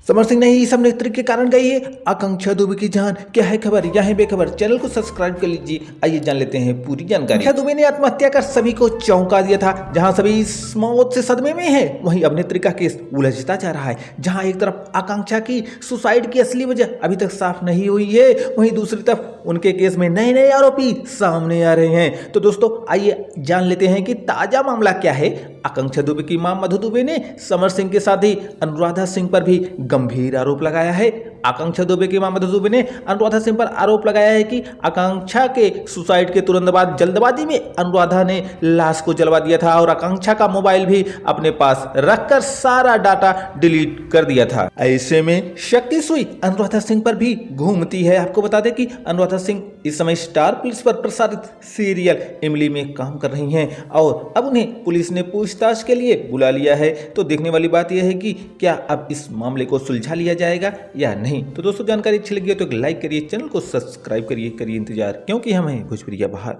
समर सिंह नहीं सब नेत्री के कारण गई है आकांक्षा दुबे की जान। क्या है खबर, यह है बेखबर। चैनल को सब्सक्राइब कर लीजिए। आइए जान लेते हैं पूरी जानकारी। आकांक्षा दुबे ने आत्महत्या कर सभी को चौंका दिया था। जहां सभी इस मौत से सदमे में है, वहीं अभिनेत्री का केस उलझता जा रहा है। जहां एक तरफ आकांक्षा की सुसाइड की असली वजह अभी तक साफ नहीं हुई है, वहीं दूसरी तरफ उनके केस में नए नए आरोपी सामने आ रहे हैं। तो दोस्तों आइए जान लेते हैं कि ताजा मामला क्या है। आकांक्षा दुबे की मां मधु दुबे ने समर सिंह के साथ ही अनुराधा सिंह पर भी गंभीर आरोप लगाया है। आकांक्षा दुबे की मां मधु दुबे ने अनुराधा सिंह पर आरोप लगाया है कि आकांक्षा के सुसाइड के तुरंत बाद जल्दबाजी में अनुराधा ने लाश को जलवा दिया था और आकांक्षा का मोबाइल भी अपने पास रखकर सारा डाटा डिलीट कर दिया था। ऐसे में शक की सुई अनुराधा सिंह पर भी घूमती है। आपको बता दें कि अनुराधा सिंह इस समय स्टार प्लस पर प्रसारित सीरियल इमली में काम कर रही हैं और अब उन्हें पुलिस ने पूछताछ के लिए बुला लिया है। तो देखने वाली बात यह है कि क्या अब इस मामले को सुलझा लिया जाएगा या नहीं। तो दोस्तों जानकारी अच्छी लगी हो तो एक लाइक करिए, चैनल को सब्सक्राइब करिए इंतजार, क्योंकि हम हैं भोजपुरिया बहार।